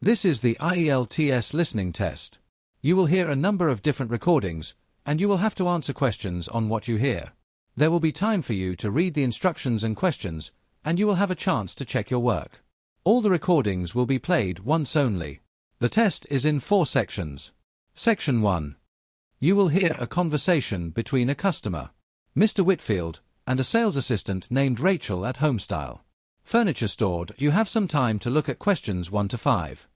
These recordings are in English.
This is the IELTS listening test. You will hear a number of different recordings, and you will have to answer questions on what you hear. There will be time for you to read the instructions and questions, and you will have a chance to check your work. All the recordings will be played once only. The test is in 4 sections. Section 1. You will hear a conversation between a customer, Mr. Whitfield, and a sales assistant named Rachel at Homestyle Furniture Store. You have some time to look at questions 1 to 5.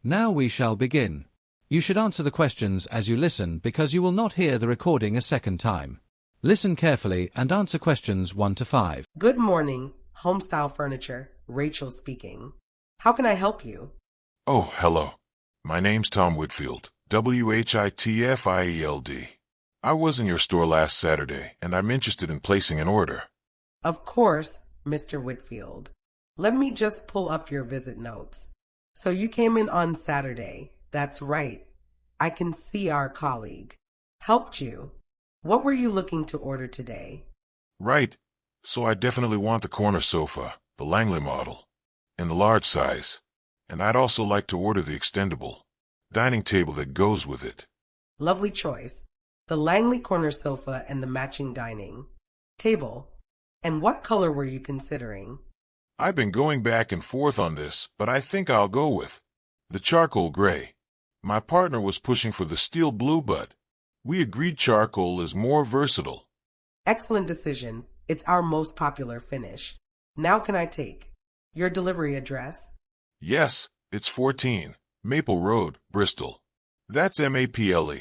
Now we shall begin. You should answer the questions as you listen because you will not hear the recording a second time. Listen carefully and answer questions 1 to 5. Good morning, Homestyle Furniture, Rachel speaking. How can I help you? Oh, hello. My name's Tom Whitfield, Whitfield. I was in your store last Saturday, and I'm interested in placing an order. Of course, Mr. Whitfield. Let me just pull up your visit notes. So you came in on Saturday. That's right. I can see our colleague helped you. What were you looking to order today? Right. So I definitely want the corner sofa, the Langley model, in the large size. And I'd also like to order the extendable dining table that goes with it. Lovely choice. The Langley corner sofa and the matching dining table. And what color were you considering? I've been going back and forth on this, but I think I'll go with the charcoal gray. My partner was pushing for the steel blue, but we agreed charcoal is more versatile. Excellent decision. It's our most popular finish. Now can I take your delivery address? Yes, it's 14 Maple Road, Bristol. That's Maple.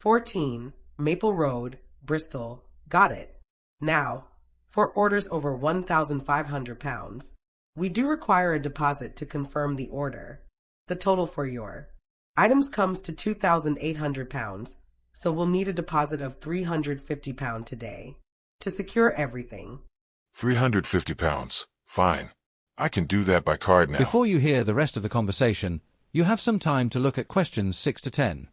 14 Maple Road, Bristol. Got it. Now, for orders over £1,500, we do require a deposit to confirm the order. The total for your items comes to £2,800, so we'll need a deposit of £350 today to secure everything. £350. Fine. I can do that by card now. Before you hear the rest of the conversation, you have some time to look at questions 6 to 10.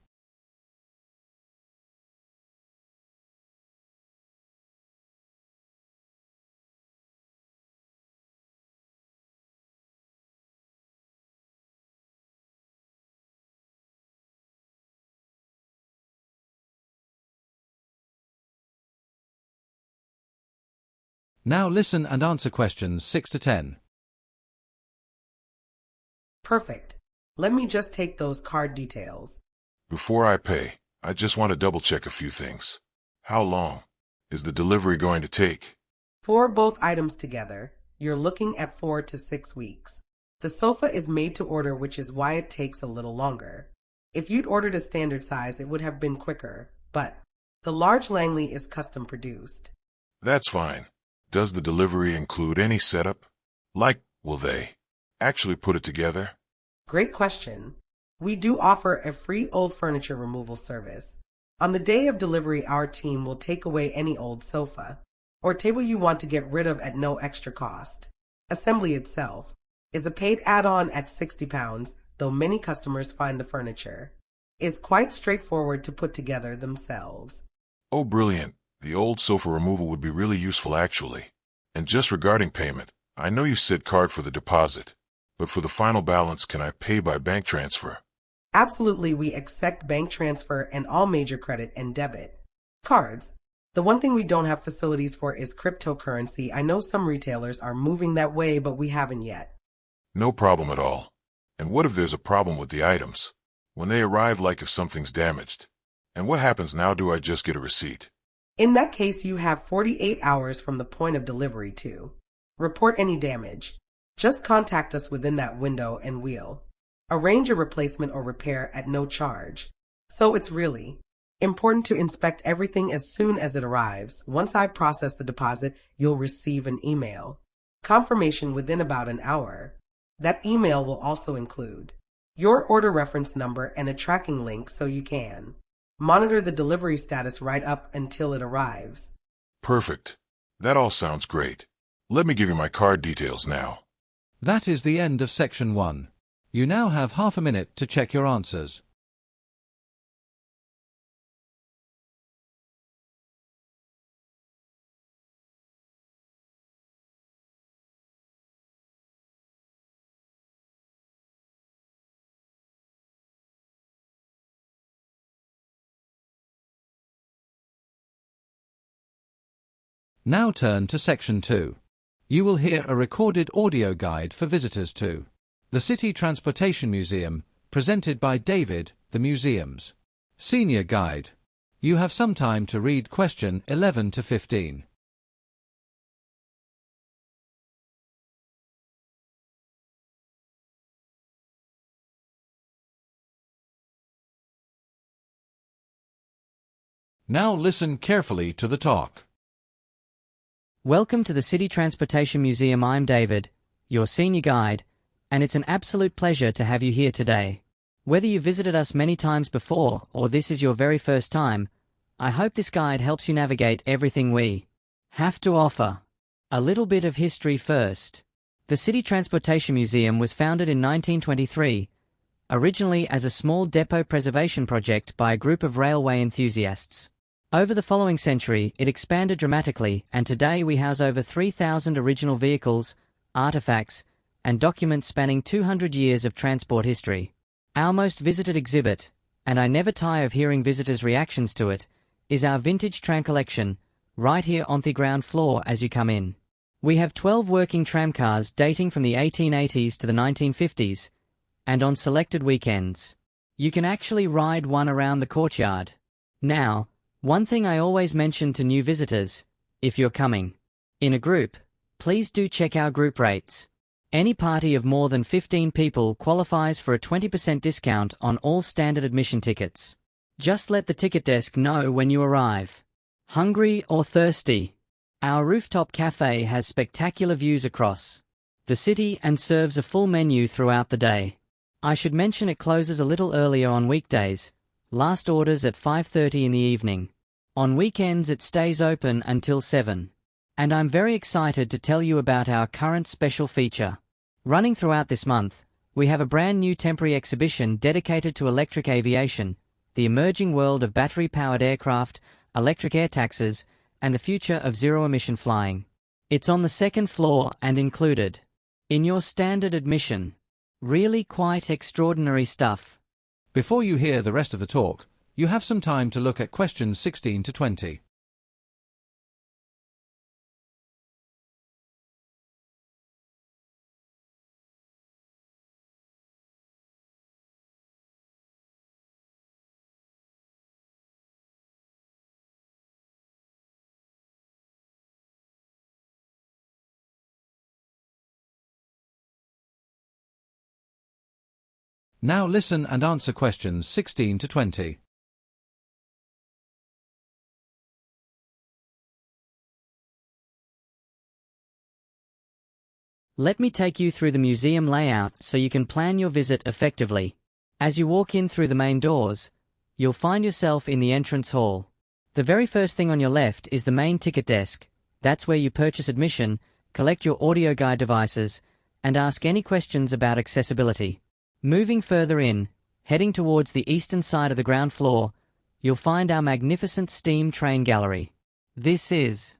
Now listen and answer questions 6 to 10. Perfect. Let me just take those card details. Before I pay, I just want to double-check a few things. How long is the delivery going to take? For both items together, you're looking at 4 to 6 weeks. The sofa is made to order, which is why it takes a little longer. If you'd ordered a standard size, it would have been quicker, but the large Langley is custom produced. That's fine. Does the delivery include any setup? Like, will they actually put it together? Great question. We do offer a free old furniture removal service. On the day of delivery, our team will take away any old sofa or table you want to get rid of at no extra cost. Assembly itself is a paid add-on at £60, though many customers find the furniture is quite straightforward to put together themselves. Oh, brilliant. The old sofa removal would be really useful, actually. And just regarding payment, I know you said card for the deposit, but for the final balance, can I pay by bank transfer? Absolutely, we accept bank transfer and all major credit and debit cards. The one thing we don't have facilities for is cryptocurrency. I know some retailers are moving that way, but we haven't yet. No problem at all. And what if there's a problem with the items? When they arrive, like if something's damaged? And what happens now? Do I just get a receipt? In that case, you have 48 hours from the point of delivery to report any damage. Just contact us within that window and we'll arrange a replacement or repair at no charge. So it's really important to inspect everything as soon as it arrives. Once I process the deposit, you'll receive an email confirmation within about an hour. That email will also include your order reference number and a tracking link so you can monitor the delivery status right up until it arrives. Perfect. That all sounds great. Let me give you my card details now. That is the end of section 1. You now have half a minute to check your answers. Now turn to section 2. You will hear a recorded audio guide for visitors to the City Transportation Museum, presented by David, the museum's senior guide. You have some time to read question 11 to 15. Now listen carefully to the talk. Welcome to the City Transportation Museum. I'm David, your senior guide, and it's an absolute pleasure to have you here today. Whether you visited us many times before or this is your very first time, I hope this guide helps you navigate everything we have to offer. A little bit of history first. The City Transportation Museum was founded in 1923, originally as a small depot preservation project by a group of railway enthusiasts. Over the following century, it expanded dramatically, and today we house over 3,000 original vehicles, artifacts, and documents spanning 200 years of transport history. Our most visited exhibit, and I never tire of hearing visitors' reactions to it, is our vintage tram collection, right here on the ground floor as you come in. We have 12 working tramcars dating from the 1880s to the 1950s, and on selected weekends, you can actually ride one around the courtyard. Now, one thing I always mention to new visitors, if you're coming in a group, please do check our group rates. Any party of more than 15 people qualifies for a 20% discount on all standard admission tickets. Just let the ticket desk know when you arrive. Hungry or thirsty? Our rooftop cafe has spectacular views across the city and serves a full menu throughout the day. I should mention it closes a little earlier on weekdays. Last orders at 5:30 in the evening. On weekends it stays open until 7. And I'm very excited to tell you about our current special feature. Running throughout this month, we have a brand new temporary exhibition dedicated to electric aviation, the emerging world of battery-powered aircraft, electric air taxis, and the future of zero-emission flying. It's on the second floor and included in your standard admission. Really quite extraordinary stuff. Before you hear the rest of the talk, you have some time to look at questions 16 to 20. Now listen and answer questions 16 to 20. Let me take you through the museum layout so you can plan your visit effectively. As you walk in through the main doors, you'll find yourself in the entrance hall. The very first thing on your left is the main ticket desk. That's where you purchase admission, collect your audio guide devices, and ask any questions about accessibility. Moving further in, heading towards the eastern side of the ground floor, you'll find our magnificent steam train gallery. This is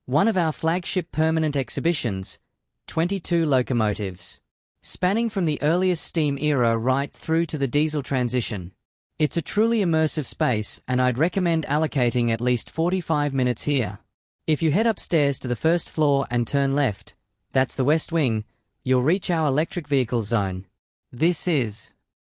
one of our flagship permanent exhibitions, 22 locomotives, spanning from the earliest steam era right through to the diesel transition. It's a truly immersive space, and I'd recommend allocating at least 45 minutes here. If you head upstairs to the first floor and turn left, that's the west wing, you'll reach our electric vehicle zone. This is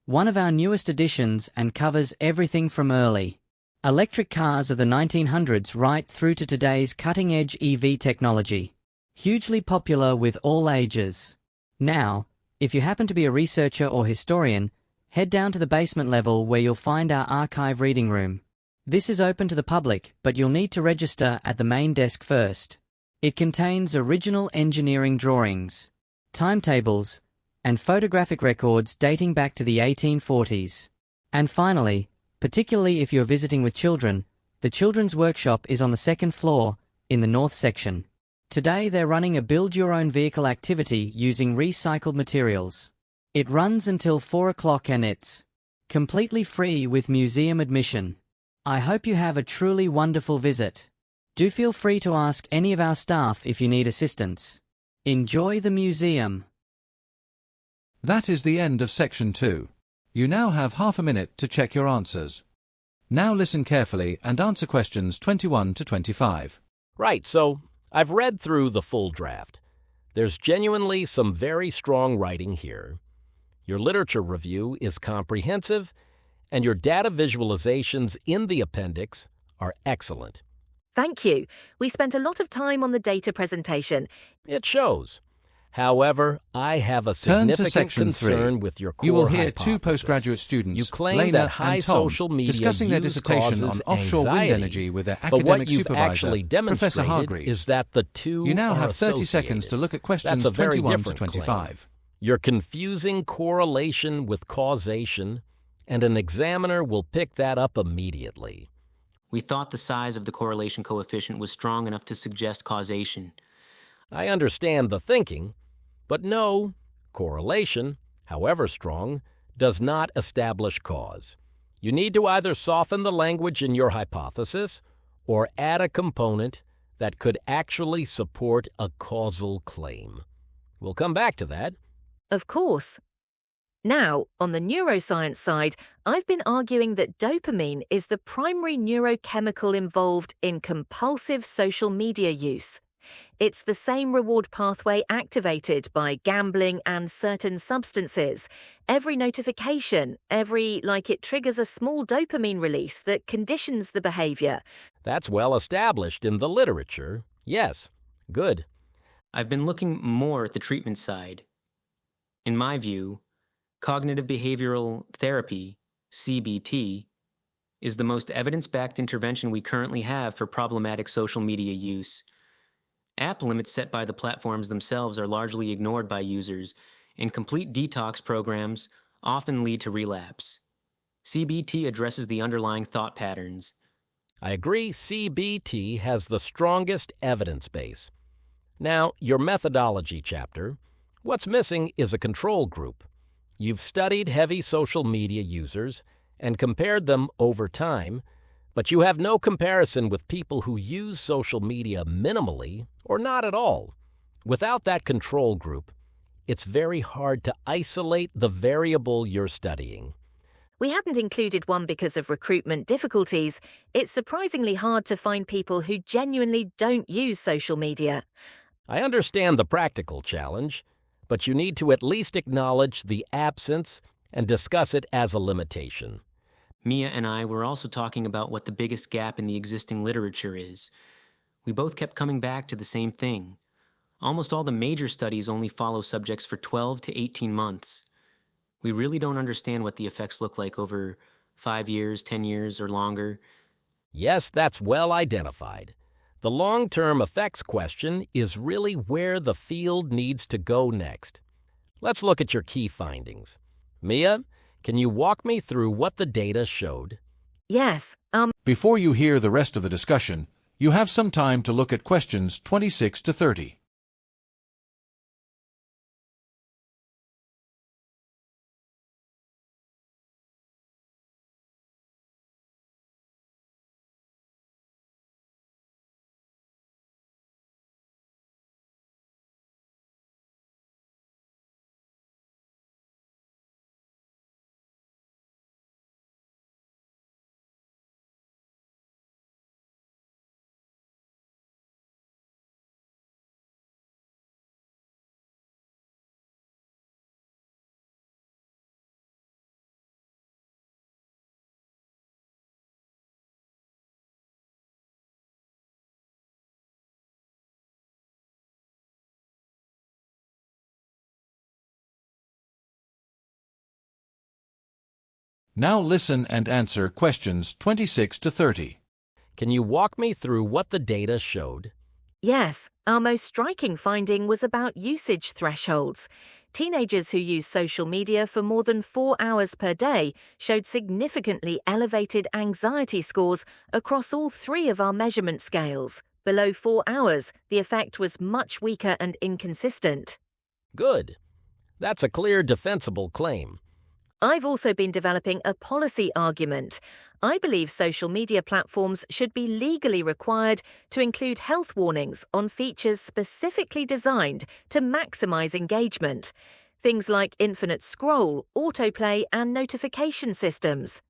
one of our newest additions and covers everything from early electric cars of the 1900s right through to today's cutting-edge EV technology. Hugely popular with all ages. Now, if you happen to be a researcher or historian, head down to the basement level where you'll find our archive reading room. This is open to the public, but you'll need to register at the main desk first. It contains original engineering drawings, timetables, and photographic records dating back to the 1840s. And finally, particularly if you're visiting with children, the children's workshop is on the second floor, in the north section. Today they're running a build-your-own-vehicle activity using recycled materials. It runs until 4 o'clock and it's completely free with museum admission. I hope you have a truly wonderful visit. Do feel free to ask any of our staff if you need assistance. Enjoy the museum. That is the end of section 2. You now have half a minute to check your answers. Now listen carefully and answer questions 21 to 25. Right, so I've read through the full draft. There's genuinely some very strong writing here. Your literature review is comprehensive, and your data visualizations in the appendix are excellent. Thank you. We spent a lot of time on the data presentation. It shows. However, I have a Turn to significant section concern 3. with your core You will hear hypothesis. two postgraduate students, You claim Lena that high and Tom, social media discussing their use dissertation on causes offshore anxiety, wind energy with their but what academic you've supervisor, actually Professor demonstrated Hargreaves. is that the two You now are have 30 seconds associated. to look at questions That's a very 21 to different 25. claim. You're confusing correlation with causation, and an examiner will pick that up immediately. We thought the size of the correlation coefficient was strong enough to suggest causation. I understand the thinking, but no, correlation, however strong, does not establish cause. You need to either soften the language in your hypothesis or add a component that could actually support a causal claim. We'll come back to that. Of course. Now, on the neuroscience side, I've been arguing that dopamine is the primary neurochemical involved in compulsive social media use. It's the same reward pathway activated by gambling and certain substances. Every notification, it triggers a small dopamine release that conditions the behavior. That's well established in the literature. Yes, good. I've been looking more at the treatment side. In my view, cognitive behavioral therapy, CBT, is the most evidence-backed intervention we currently have for problematic social media use. App limits set by the platforms themselves are largely ignored by users, and complete detox programs often lead to relapse. CBT addresses the underlying thought patterns. I agree CBT has the strongest evidence base. Now, your methodology chapter, what's missing is a control group. You've studied heavy social media users and compared them over time, but you have no comparison with people who use social media minimally or not at all. Without that control group, it's very hard to isolate the variable you're studying. We hadn't included one because of recruitment difficulties. It's surprisingly hard to find people who genuinely don't use social media. I understand the practical challenge, but you need to at least acknowledge the absence and discuss it as a limitation. Mia and I were also talking about what the biggest gap in the existing literature is. We both kept coming back to the same thing. Almost all the major studies only follow subjects for 12 to 18 months. We really don't understand what the effects look like over 5 years, 10 years, or longer. Yes, that's well identified. The long-term effects question is really where the field needs to go next. Let's look at your key findings. Mia, can you walk me through what the data showed? Yes, Before you hear the rest of the discussion, you have some time to look at questions 26 to 30. Now listen and answer questions 26 to 30. Can you walk me through what the data showed? Yes, our most striking finding was about usage thresholds. Teenagers who use social media for more than 4 hours per day showed significantly elevated anxiety scores across all 3 of our measurement scales. Below 4 hours, the effect was much weaker and inconsistent. Good. That's a clear, defensible claim. I've also been developing a policy argument. I believe social media platforms should be legally required to include health warnings on features specifically designed to maximize engagement. Things like infinite scroll, autoplay, and notification systems.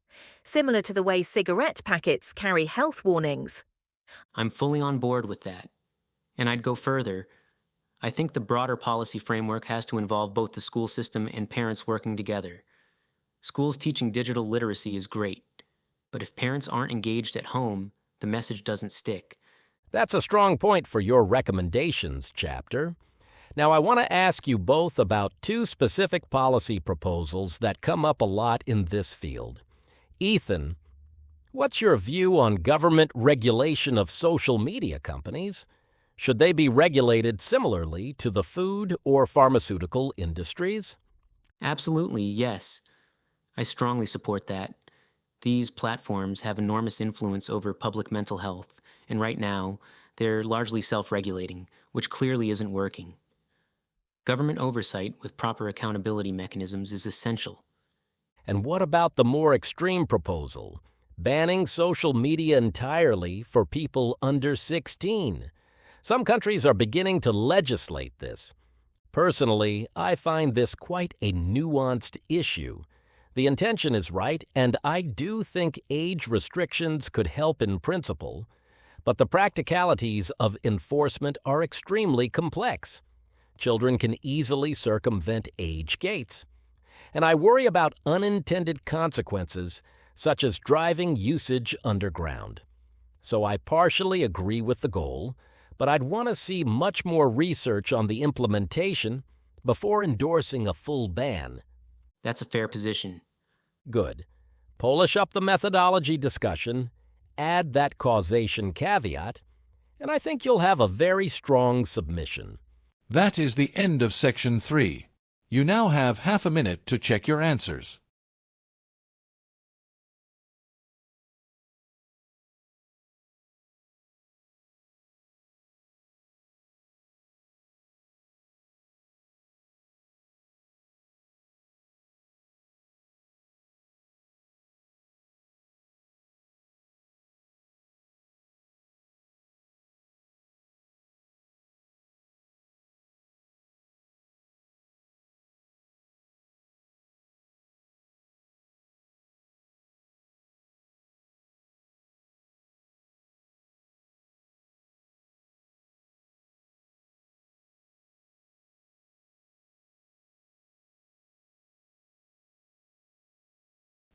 Similar to the way cigarette packets carry health warnings. I'm fully on board with that. And I'd go further. I think the broader policy framework has to involve both the school system and parents working together. Schools teaching digital literacy is great, but if parents aren't engaged at home, the message doesn't stick. That's a strong point for your recommendations chapter. Now, I want to ask you both about two specific policy proposals that come up a lot in this field. Ethan, what's your view on government regulation of social media companies? Should they be regulated similarly to the food or pharmaceutical industries? Absolutely, yes. I strongly support that. These platforms have enormous influence over public mental health, and right now, they're largely self-regulating, which clearly isn't working. Government oversight with proper accountability mechanisms is essential. And what about the more extreme proposal, banning social media entirely for people under 16? Some countries are beginning to legislate this. Personally, I find this quite a nuanced issue. The intention is right, and I do think age restrictions could help in principle, but the practicalities of enforcement are extremely complex. Children can easily circumvent age gates. And I worry about unintended consequences, such as driving usage underground. So I partially agree with the goal, but I'd want to see much more research on the implementation before endorsing a full ban. That's a fair position. Good. Polish up the methodology discussion, add that causation caveat, and I think you'll have a very strong submission. That is the end of Section 3. You now have half a minute to check your answers.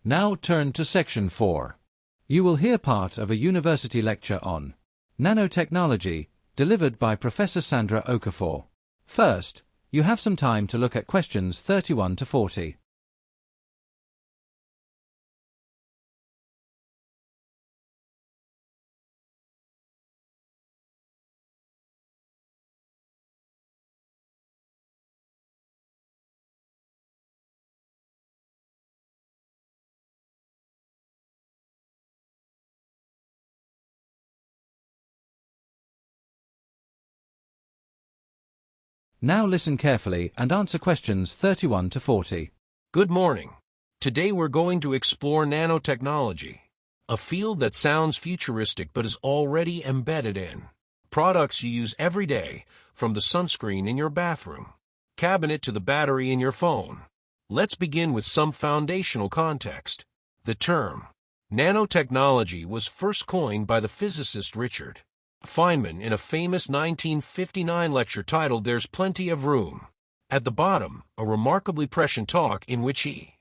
Now turn to Section 4. You will hear part of a university lecture on nanotechnology, delivered by Professor Sandra Okafor. First, you have some time to look at questions 31 to 40. Now listen carefully and answer questions 31 to 40. Good morning. Today we're going to explore nanotechnology, a field that sounds futuristic but is already embedded in products you use every day, from the sunscreen in your bathroom, cabinet to the battery in your phone. Let's begin with some foundational context. The term nanotechnology was first coined by the physicist Richard Feynman in a famous 1959 lecture titled "There's Plenty of Room." At the bottom, a remarkably prescient talk in which he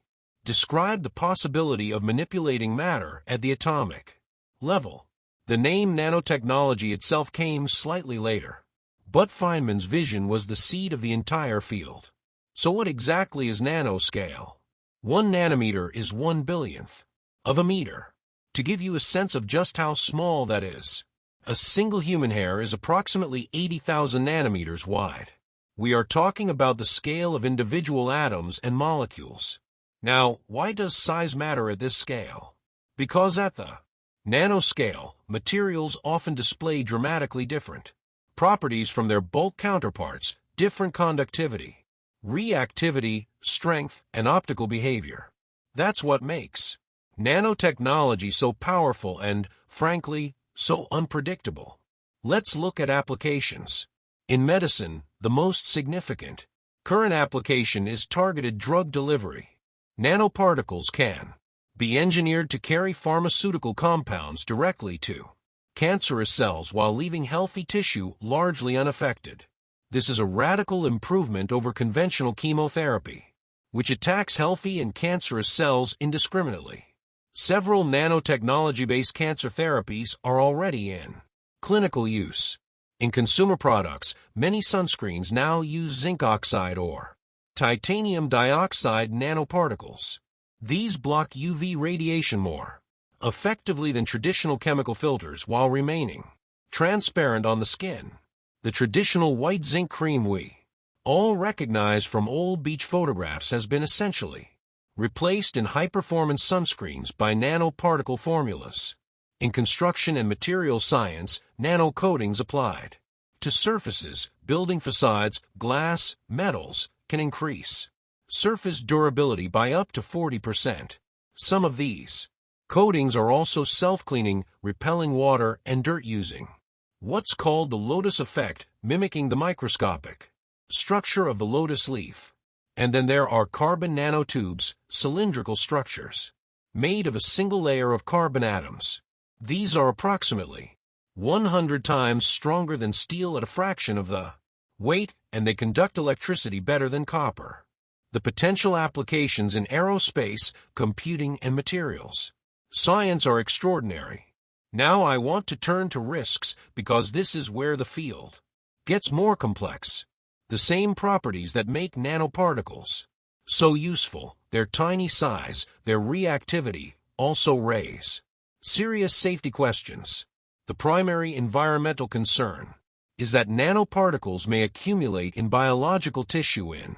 described the possibility of manipulating matter at the atomic level. The name nanotechnology itself came slightly later, but Feynman's vision was the seed of the entire field. So what exactly is nanoscale? 1 nanometer is 1/billionth of a meter. To give you a sense of just how small that is, a single human hair is approximately 80,000 nanometers wide. We are talking about the scale of individual atoms and molecules. Now, why does size matter at this scale? Because at the Nanoscale materials often display dramatically different properties from their bulk counterparts, different conductivity, reactivity, strength, and optical behavior. That's what makes nanotechnology so powerful and, frankly, so unpredictable. Let's look at applications. In medicine, the most significant current application is targeted drug delivery. Nanoparticles can be engineered to carry pharmaceutical compounds directly to cancerous cells while leaving healthy tissue largely unaffected. This is a radical improvement over conventional chemotherapy, which attacks healthy and cancerous cells indiscriminately. Several nanotechnology-based cancer therapies are already in clinical use. In consumer products, many sunscreens now use zinc oxide or titanium dioxide nanoparticles. These block UV radiation more effectively than traditional chemical filters while remaining transparent on the skin. The traditional white zinc cream we all recognize from old beach photographs has been essentially replaced in high-performance sunscreens by nanoparticle formulas. In construction and material science, nanocoatings applied to surfaces, building facades, glass, metals can increase surface durability by up to 40%. Some of these coatings are also self-cleaning, repelling water and dirt using what's called the lotus effect, mimicking the microscopic structure of the lotus leaf. And then there are carbon nanotubes, cylindrical structures made of a single layer of carbon atoms. These are approximately 100 times stronger than steel at a fraction of the weight, and they conduct electricity better than copper. The potential applications in aerospace, computing, and materials science are extraordinary. Now I want to turn to risks because this is where the field gets more complex. The same properties that make nanoparticles so useful, their tiny size, their reactivity, also raise serious safety questions. The primary environmental concern is that nanoparticles may accumulate in biological tissue in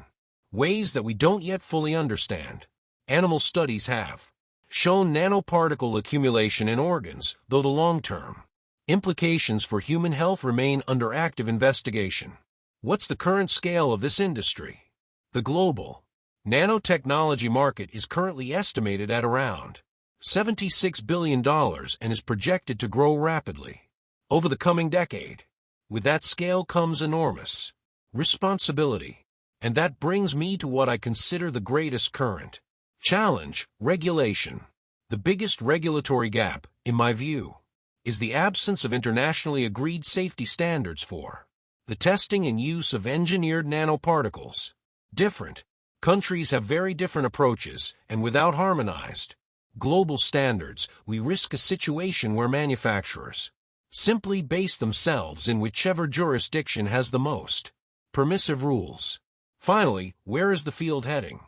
ways that we don't yet fully understand. Animal studies have shown nanoparticle accumulation in organs, though the long-term implications for human health remain under active investigation. What's the current scale of this industry? The global nanotechnology market is currently estimated at around $76 billion and is projected to grow rapidly over the coming decade. With that scale comes enormous responsibility. And that brings me to what I consider the greatest current challenge: regulation. The biggest regulatory gap, in my view, is the absence of internationally agreed safety standards for the testing and use of engineered nanoparticles. Different countries have very different approaches, and without harmonized global standards, we risk a situation where manufacturers simply base themselves in whichever jurisdiction has the most permissive rules. Finally, where is the field heading?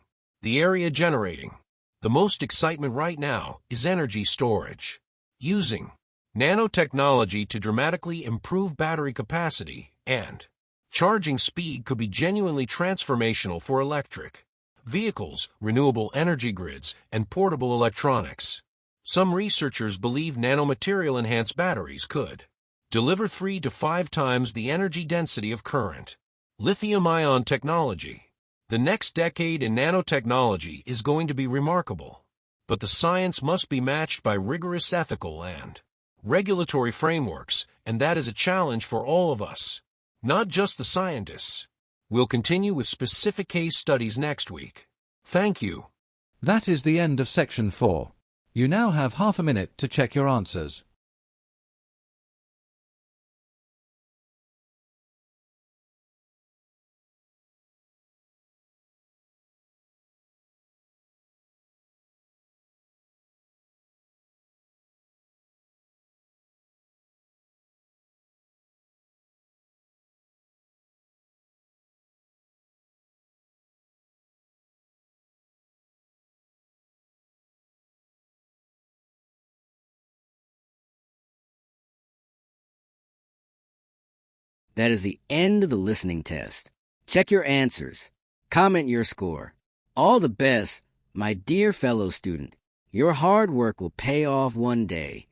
The area generating the most excitement right now is energy storage. Using nanotechnology to dramatically improve battery capacity and charging speed could be genuinely transformational for electric vehicles, renewable energy grids, and portable electronics. Some researchers believe nanomaterial-enhanced batteries could deliver 3 to 5 times the energy density of current lithium-ion technology. The next decade in nanotechnology is going to be remarkable, but the science must be matched by rigorous ethical and regulatory frameworks, and that is a challenge for all of us, not just the scientists. We'll continue with specific case studies next week. Thank you. That is the end of section 4. You now have half a minute to check your answers. That is the end of the listening test. Check your answers. Comment your score. All the best, my dear fellow student. Your hard work will pay off one day.